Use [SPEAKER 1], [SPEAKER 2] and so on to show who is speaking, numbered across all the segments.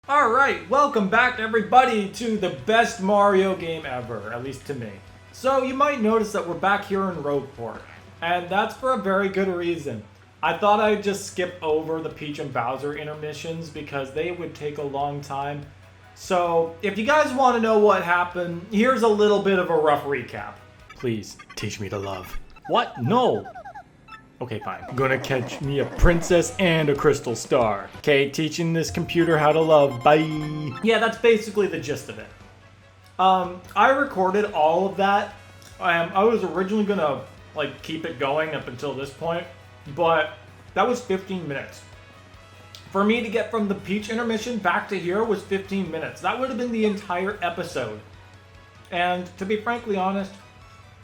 [SPEAKER 1] Alright, welcome back everybody to the best Mario game ever, at least to me. So you might notice that we're back here in Rogueport, and that's for a very good reason. I thought I'd just skip over the Peach and Bowser intermissions because they would take a long time. So if you guys want to know what happened, here's a little bit of a rough recap. Please, teach me to love. What? No! Okay, fine. I'm gonna catch me a princess and a crystal star. Okay, teaching this computer how to love. Bye. Yeah, that's basically the gist of it. I recorded all of that. I was originally gonna keep it going up until this point, but that was 15 minutes. For me to get from the Peach intermission back to here was 15 minutes. That would have been the entire episode. And to be frankly honest,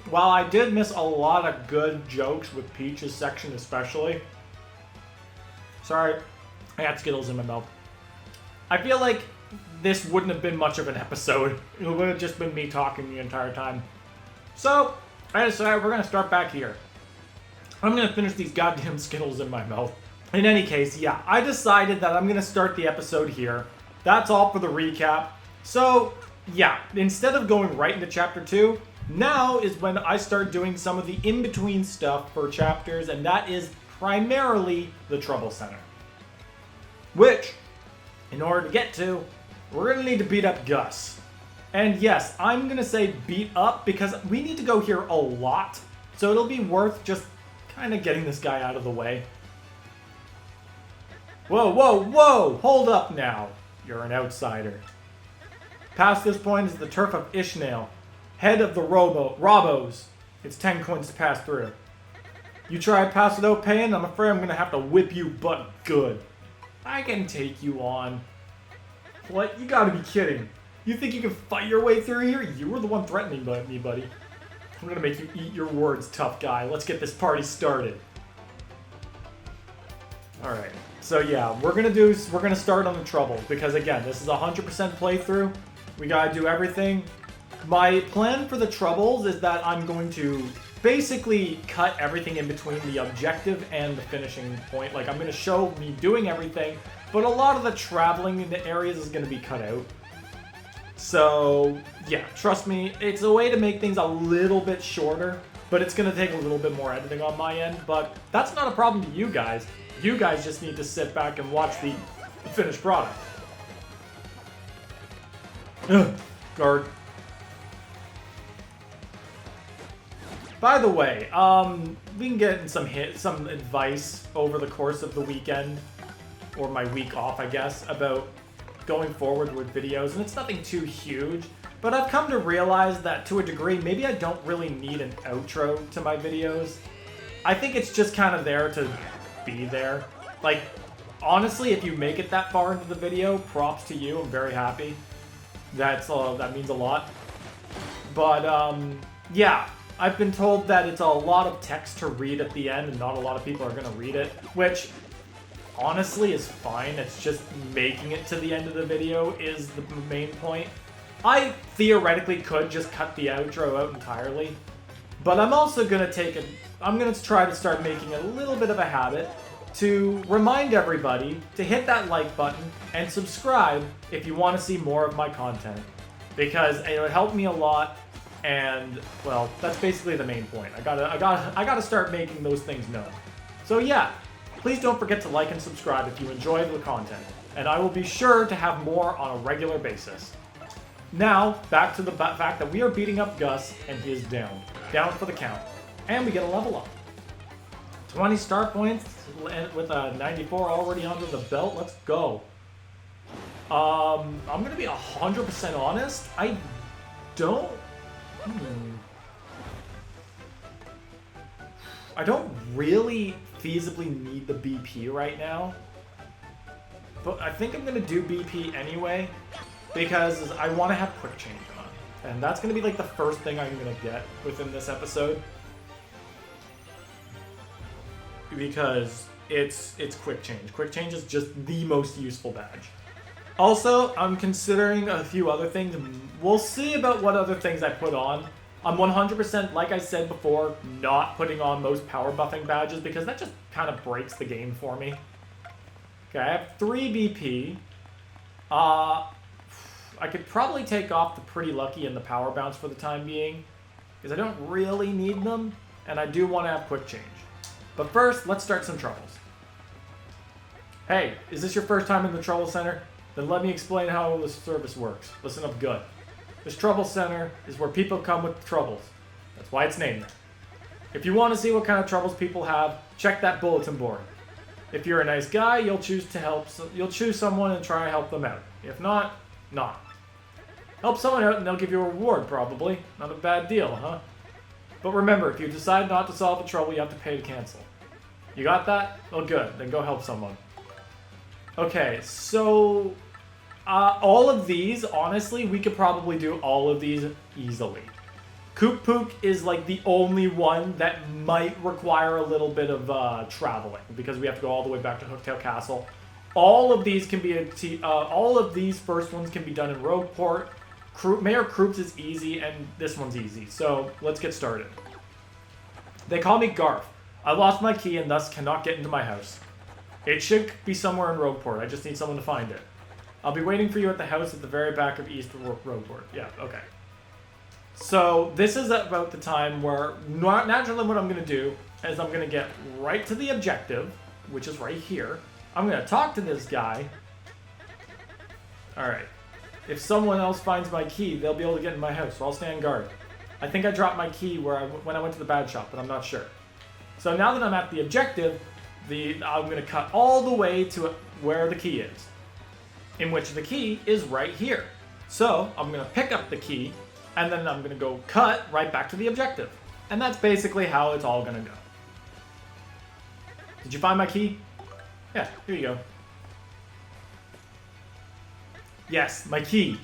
[SPEAKER 1] while I did miss a lot of good jokes with Peach's section especially, sorry, I got Skittles in my mouth. I feel like this wouldn't have been much of an episode. It would have just been me talking the entire time. So, I decided we're going to start back here. I'm going to finish these goddamn Skittles in my mouth. In any case, yeah, I decided that I'm going to start the episode here. That's all for the recap. So, yeah, instead of going right into Chapter 2, now is when I start doing some of the in-between stuff for chapters, and that is primarily the Trouble Center. Which, in order to get to, we're going to need to beat up Gus. And yes, I'm going to say beat up because we need to go here a lot, so it'll be worth just kind of getting this guy out of the way. Whoa, whoa, whoa! Hold up now. You're an outsider. Past this point is the turf of Ishmael, head of the Robos. It's 10 coins to pass through. You try to pass without paying, I'm afraid I'm going to have to whip you butt good. I can take you on. What? You gotta be kidding. You think you can fight your way through here? You were the one threatening me, buddy. I'm going to make you eat your words, tough guy. Let's get this party started. Alright. So yeah, we're gonna start on the trouble because again, this is a 100% playthrough. We gotta do everything. My plan for the troubles is that I'm going to basically cut everything in between the objective and the finishing point. Like, I'm going to show me doing everything, but a lot of the traveling into areas is going to be cut out. So, yeah, trust me, it's a way to make things a little bit shorter, but it's going to take a little bit more editing on my end, but that's not a problem to you guys. You guys just need to sit back and watch the finished product. Ugh, guard. By the way, been getting some advice over the course of the weekend, or my week off, I guess, about going forward with videos, and it's nothing too huge, but I've come to realize that to a degree, maybe I don't really need an outro to my videos. I think it's just kind of there to be there. Like, honestly, if you make it that far into the video, props to you, I'm very happy. That means a lot. But, yeah. I've been told that it's a lot of text to read at the end and not a lot of people are going to read it, which honestly is fine. It's just making it to the end of the video is the main point. I theoretically could just cut the outro out entirely, but I'm also going to I'm going to try to start making a little bit of a habit to remind everybody to hit that like button and subscribe if you want to see more of my content, because it would help me a lot. And, well, that's basically the main point. I gotta start making those things known. So yeah, please don't forget to like and subscribe if you enjoy the content, and I will be sure to have more on a regular basis. Now, back to the fact that we are beating up Gus, and he is down. Down for the count. And we get a level up. 20 star points with a 94 already under the belt. Let's go. I'm gonna be 100% honest. I don't really feasibly need the BP right now, but I think I'm going to do BP anyway, because I want to have quick change on, and that's going to be like the first thing I'm going to get within this episode, because it's quick change. Quick change is just the most useful badge. Also, I'm considering a few other things. We'll see about what other things I put on. I'm 100%, like I said before, not putting on most power buffing badges because that just kind of breaks the game for me. Okay, I have 3 BP. I could probably take off the Pretty Lucky and the Power Bounce for the time being, because I don't really need them, and I do want to have quick change. But first, let's start some troubles. Hey, is this your first time in the Trouble Center? Then let me explain how the service works. Listen up good. This Trouble Center is where people come with troubles. That's why it's named that. If you want to see what kind of troubles people have, check that bulletin board. If you're a nice guy, you'll choose someone and try to help them out. If not, not. Help someone out and they'll give you a reward, probably. Not a bad deal, huh? But remember, if you decide not to solve the trouble, you have to pay to cancel. You got that? Well, good. Then go help someone. Okay, so all of these, honestly, we could probably do all of these easily. Kook Pook is like the only one that might require a little bit of traveling because we have to go all the way back to Hooktail Castle. All of these can be all of these first ones can be done in Rogueport. Mayor Kroops is easy, and this one's easy. So let's get started. They call me Garf. I lost my key and thus cannot get into my house. It should be somewhere in Rogueport. I just need someone to find it. I'll be waiting for you at the house at the very back of East Rogueport. Yeah, okay. So this is about the time where naturally what I'm going to do is I'm going to get right to the objective, which is right here. I'm going to talk to this guy. Alright. If someone else finds my key, they'll be able to get in my house, so I'll stand guard. I think I dropped my key when I went to the bad shop, but I'm not sure. So now that I'm at the objective, I'm going to cut all the way to where the key is. In which the key is right here. So I'm going to pick up the key, and then I'm going to go cut right back to the objective. And that's basically how it's all going to go. Did you find my key? Yeah, here you go. Yes, my key.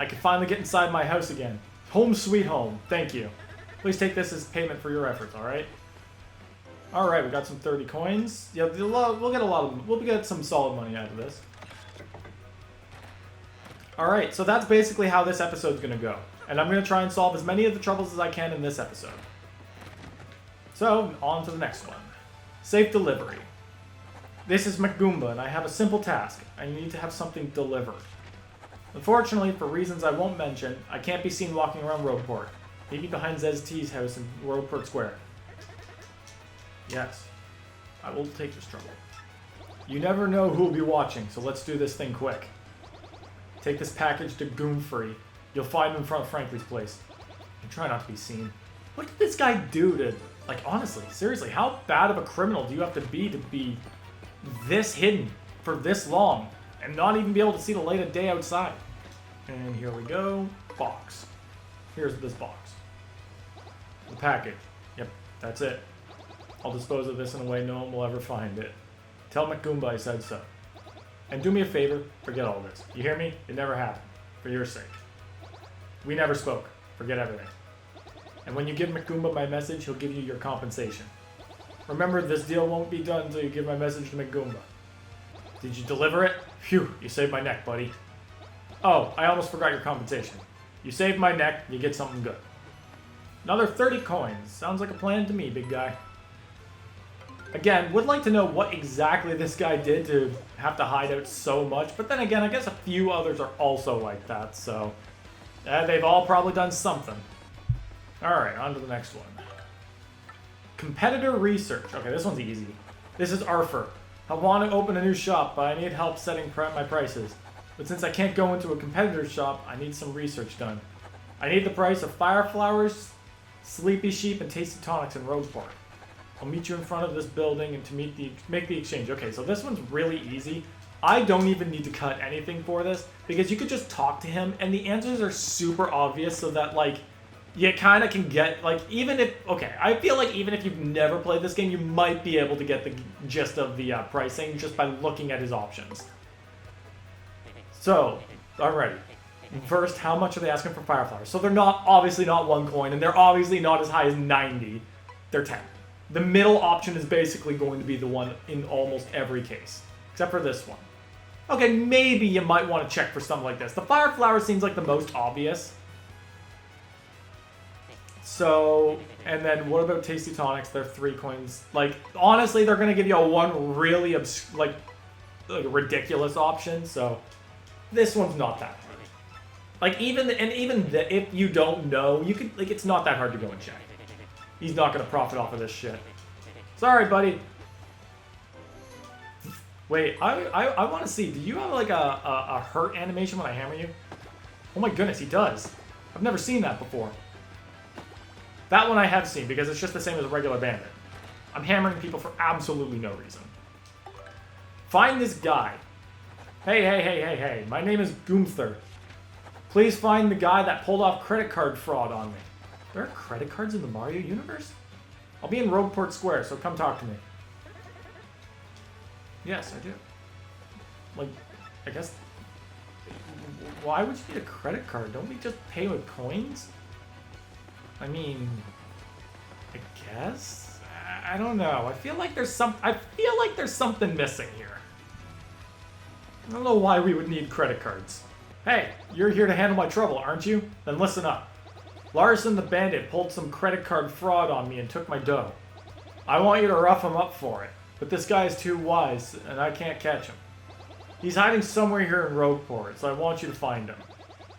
[SPEAKER 1] I can finally get inside my house again. Home sweet home. Thank you. Please take this as payment for your efforts, alright? Alright, we got some 30 coins. Yeah, we'll get some solid money out of this. Alright, so that's basically how this episode's gonna go. And I'm gonna try and solve as many of the troubles as I can in this episode. So, on to the next one. Safe delivery. This is McGoomba, and I have a simple task. I need to have something delivered. Unfortunately, for reasons I won't mention, I can't be seen walking around Rogueport. Maybe behind Zez T's house in Rogueport Square. Yes, I will take this trouble. You never know who will be watching, so let's do this thing quick. Take this package to Goomfree. You'll find him in front of Frankly's place. And try not to be seen. What did this guy do to... Like, honestly, seriously, how bad of a criminal do you have to be this hidden for this long and not even be able to see the light of day outside? And here we go. Box. Here's this box. The package. Yep, that's it. I'll dispose of this in a way no one will ever find it. Tell McGoomba I said so. And do me a favor, forget all this. You hear me? It never happened. For your sake. We never spoke. Forget everything. And when you give McGoomba my message, he'll give you your compensation. Remember, this deal won't be done until you give my message to McGoomba. Did you deliver it? Phew, you saved my neck, buddy. Oh, I almost forgot your compensation. You saved my neck, you get something good. Another 30 coins. Sounds like a plan to me, big guy. Again, would like to know what exactly this guy did to have to hide out so much, but then again, I guess a few others are also like that, so... they've all probably done something. Alright, on to the next one. Competitor research. Okay, this one's easy. This is Arthur. I want to open a new shop, but I need help setting my prices. But since I can't go into a competitor's shop, I need some research done. I need the price of fire flowers, sleepy sheep, and tasty tonics in Rogueport. I'll meet you in front of this building and to make the exchange. Okay, so this one's really easy. I don't even need to cut anything for this because you could just talk to him and the answers are super obvious so that, like, you kind of can get, like, even if... Okay, I feel like even if you've never played this game, you might be able to get the gist of the pricing just by looking at his options. So, alrighty. First, how much are they asking for fire flowers? So they're obviously not 1 coin, and they're obviously not as high as 90. They're 10. The middle option is basically going to be the one in almost every case. Except for this one. Okay, maybe you might want to check for something like this. The fire flower seems like the most obvious. So, and then what about tasty tonics? They're 3 coins. Like, honestly, they're going to give you a one really, ridiculous option. So, This one's not that hard. Like, if you don't know, you could, like, it's not that hard to go and check. He's not gonna profit off of this shit. Sorry, buddy. Wait, I want to see, do you have, like, a hurt animation when I hammer you? Oh my goodness, he does. I've never seen that before. That one I have seen, because it's just the same as a regular bandit. I'm hammering people for absolutely no reason. Find this guy. Hey, my name is Gunther. Please find the guy that pulled off credit card fraud on me. There are credit cards in the Mario universe? I'll be in Rogueport Square, so come talk to me. Yes, I do. Like, I guess... Why would you need a credit card? Don't we just pay with coins? I mean... I guess? I don't know. I feel like there's something missing here. I don't know why we would need credit cards. Hey, you're here to handle my trouble, aren't you? Then listen up. Larson the Bandit pulled some credit card fraud on me and took my dough. I want you to rough him up for it, but this guy is too wise, and I can't catch him. He's hiding somewhere here in Rogueport, so I want you to find him.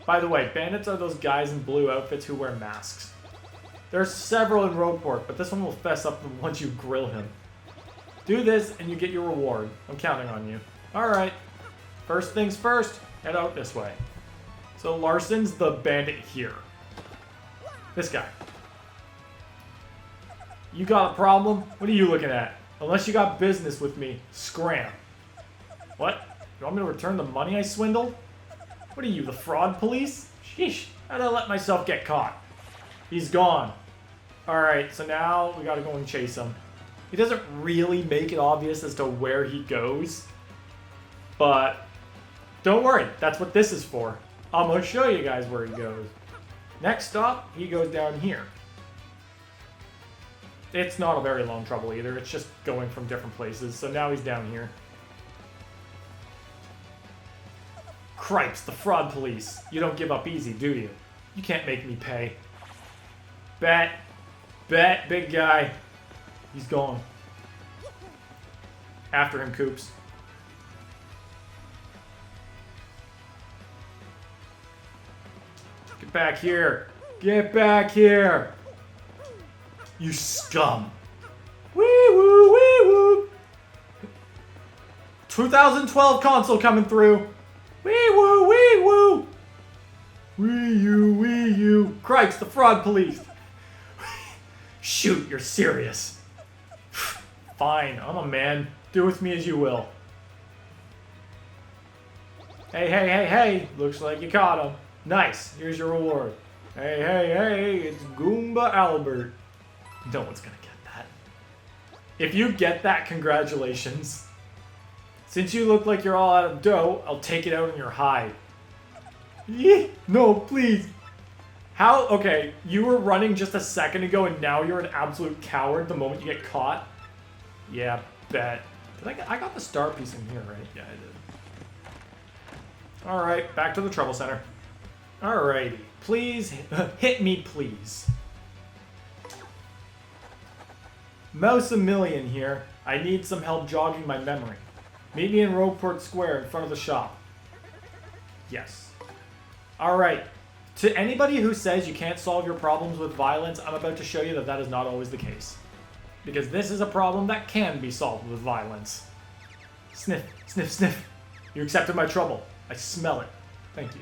[SPEAKER 1] By the way, bandits are those guys in blue outfits who wear masks. There's several in Rogueport, but this one will fess up once you grill him. Do this, and you get your reward. I'm counting on you. Alright. First things first, head out this way. So Larson's the bandit here. This guy. You got a problem? What are you looking at? Unless you got business with me, scram. What? You want me to return the money I swindled? What are you, the fraud police? Sheesh, how'd I let myself get caught? He's gone. Alright, so now we gotta go and chase him. He doesn't really make it obvious as to where he goes. But don't worry, that's what this is for. I'm gonna show you guys where he goes. Next stop, he goes down here. It's not a very long trouble either, it's just going from different places, so now he's down here. Cripes, the fraud police. You don't give up easy, do you? You can't make me pay. Bet, big guy. He's gone. After him, Coops. Get back here. Get back here. You scum. Wee woo, wee woo. 2012 console coming through. Wee woo, wee woo. Wee you. Cripes, the fraud police. Shoot, you're serious. Fine, I'm a man. Do with me as you will. Hey. Looks like you caught him. Nice, here's your reward. Hey, it's Goomba Albert. No one's gonna get that. If you get that, congratulations. Since you look like you're all out of dough, I'll take it out in your hide. Yee, no, please. How? Okay, you were running just a second ago and now you're an absolute coward the moment you get caught? Yeah, bet. I got the star piece in here, right? Yeah, I did. Alright, back to the trouble center. Alrighty. Please, hit me, please. Mouse a million here. I need some help jogging my memory. Meet me in Rogueport Square in front of the shop. Yes. Alright. To anybody who says you can't solve your problems with violence, I'm about to show you that that is not always the case. Because this is a problem that can be solved with violence. Sniff, sniff, sniff. You accepted my trouble. I smell it. Thank you.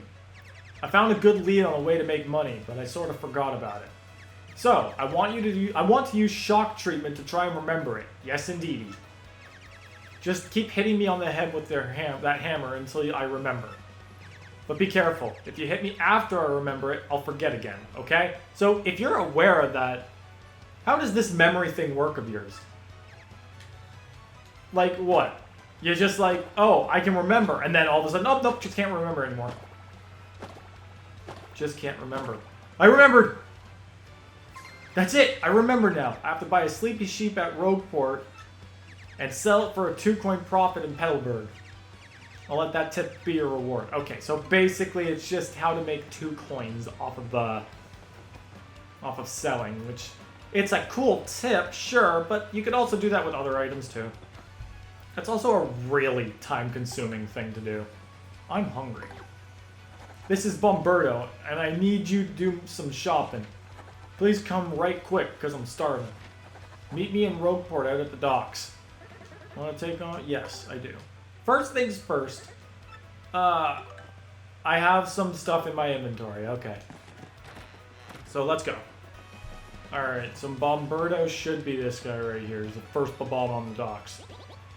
[SPEAKER 1] I found a good lead on a way to make money, but I sort of forgot about it. So, I want to use shock treatment to try and remember it. Yes, indeedy. Just keep hitting me on the head with that hammer until I remember. But be careful. If you hit me after I remember it, I'll forget again, okay? So, if you're aware of that, how does this memory thing work of yours? Like, what? You're just like, oh, I can remember, and then all of a sudden, oh, nope, just can't remember anymore. Just can't remember. I remembered! That's it! I remember now. I have to buy a sleepy sheep at Rogueport and sell it for a 2-coin profit in Petalburg. I'll let that tip be your reward. Okay, so basically it's just how to make 2 coins off of selling, which it's a cool tip, sure, but you could also do that with other items too. That's also a really time-consuming thing to do. I'm hungry. This is Bomberto, and I need you to do some shopping. Please come right quick, because I'm starving. Meet me in Rogueport out at the docks. Want to take on? Yes, I do. First things first. I have some stuff in my inventory. Okay. So let's go. Alright, so Bomberto should be this guy right here. He's the first bomb on the docks.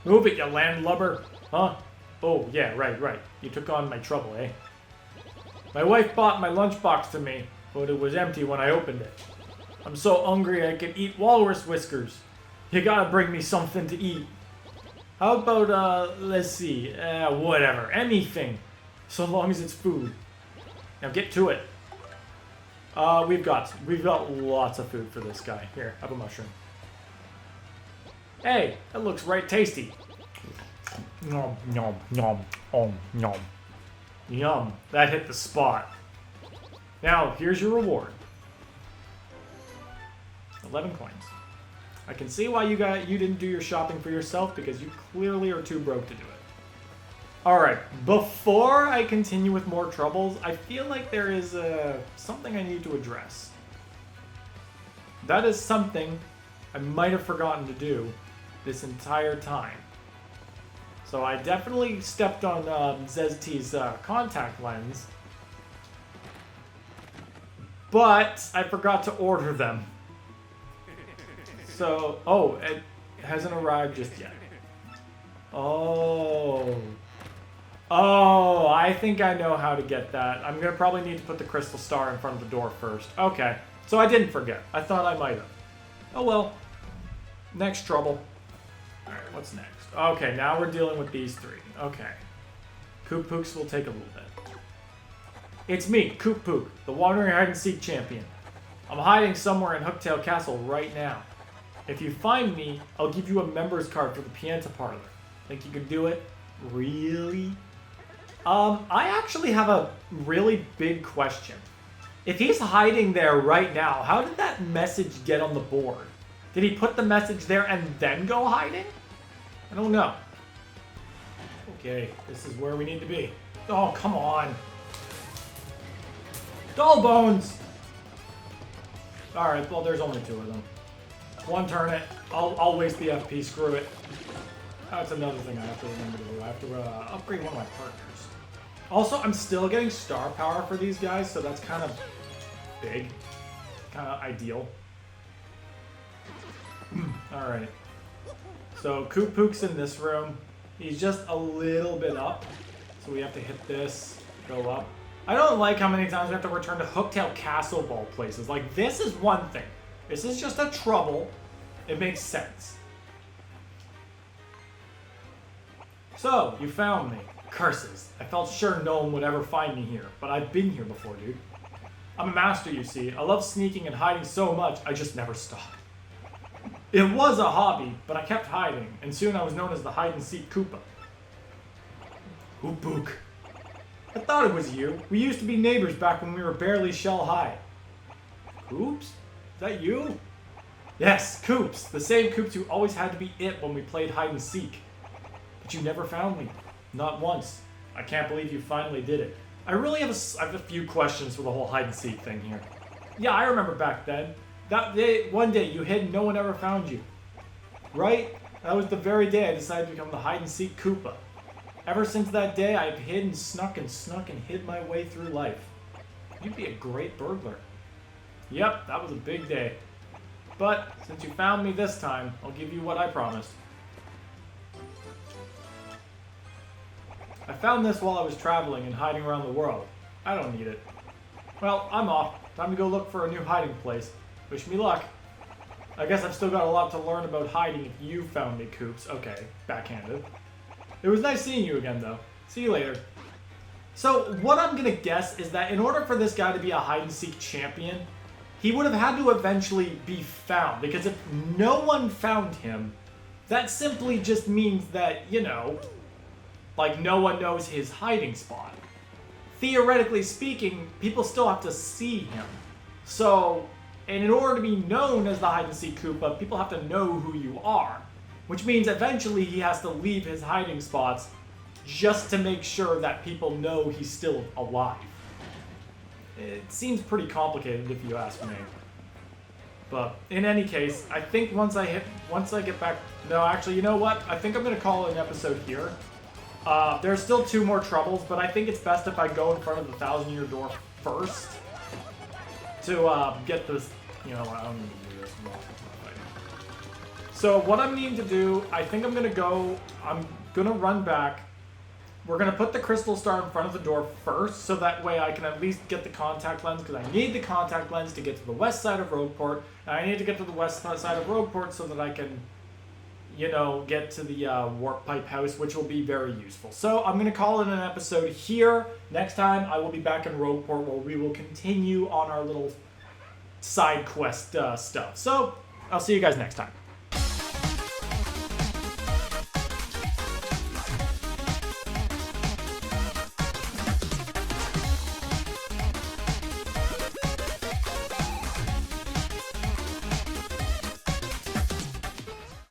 [SPEAKER 1] Move it, you landlubber. Huh? Oh, yeah, right. You took on my trouble, eh? My wife bought my lunchbox to me, but it was empty when I opened it. I'm so hungry I could eat walrus whiskers. You gotta bring me something to eat. How about, let's see, whatever, anything. So long as it's food. Now get to it. We've got lots of food for this guy. Here, have a mushroom. Hey, that looks right tasty. Nom, nom, nom, nom. Yum, that hit the spot. Now, here's your reward. 11 coins. I can see why you didn't do your shopping for yourself, because you clearly are too broke to do it. Alright, before I continue with more troubles, I feel like there is something I need to address. That is something I might have forgotten to do this entire time. So I definitely stepped on Zezti's contact lens, but I forgot to order them. So, oh, it hasn't arrived just yet. Oh, I think I know how to get that. I'm going to probably need to put the crystal star in front of the door first. Okay, so I didn't forget. I thought I might have. Oh well. Next trouble. Alright, what's next? Okay, now we're dealing with these three. Okay. Koop Pooks will take a little bit. It's me, Koop Pook, the wandering hide-and-seek champion. I'm hiding somewhere in Hooktail Castle right now. If you find me, I'll give you a member's card for the Pianta Parlor. Think you can do it? Really? I actually have a really big question. If he's hiding there right now, how did that message get on the board? Did he put the message there and then go hiding? I don't know. Okay, this is where we need to be. Oh, come on. Doll bones! Alright, well, there's only two of them. One turn it. I'll waste the FP, screw it. That's another thing I have to remember to do. I have to upgrade one of my partners. Also, I'm still getting star power for these guys, so that's kind of big. Kind of ideal. Alright. So, Koop Pook's in this room. He's just a little bit up. So we have to hit this, go up. I don't like how many times we have to return to Hooktail Castle of all places. Like, this is one thing. This is just a trouble. It makes sense. So, you found me. Curses. I felt sure no one would ever find me here, but I've been here before, dude. I'm a master, you see. I love sneaking and hiding so much, I just never stopped. It was a hobby, but I kept hiding, and soon I was known as the hide-and-seek Koopa. Koop. I thought it was you. We used to be neighbors back when we were barely shell-high. Koops? Is that you? Yes, Koops. The same Koops who always had to be it when we played hide-and-seek. But you never found me. Not once. I can't believe you finally did it. I really have a few questions for the whole hide-and-seek thing here. Yeah, I remember back then. One day you hid and no one ever found you. Right? That was the very day I decided to become the hide-and-seek Koopa. Ever since that day, I've hid and snuck and hid my way through life. You'd be a great burglar. Yep, that was a big day. But, since you found me this time, I'll give you what I promised. I found this while I was traveling and hiding around the world. I don't need it. Well, I'm off. Time to go look for a new hiding place. Wish me luck. I guess I've still got a lot to learn about hiding if you found me, Koops. Okay, backhanded. It was nice seeing you again, though. See you later. So, what I'm gonna guess is that in order for this guy to be a hide-and-seek champion, he would have had to eventually be found. Because if no one found him, that simply just means that, you know, like no one knows his hiding spot. Theoretically speaking, people still have to see him. So, and in order to be known as the hide-and-seek Koopa, people have to know who you are. Which means eventually he has to leave his hiding spots just to make sure that people know he's still alive. It seems pretty complicated if you ask me. But in any case, I think once I get back... No, actually, you know what? I think I'm going to call it an episode here. There's still 2 more troubles, but I think it's best if I go in front of the 1,000-year door first to get this... You know, I don't need to do this. So what I'm needing to do, I think I'm going to run back. We're going to put the crystal star in front of the door first, so that way I can at least get the contact lens, because I need the contact lens to get to the west side of Rogueport, and I need to get to the west side of Rogueport so that I can, you know, get to the warp pipe house, which will be very useful. So I'm going to call it an episode here. Next time, I will be back in Rogueport, where we will continue on our little side quest stuff. So I'll see you guys next time.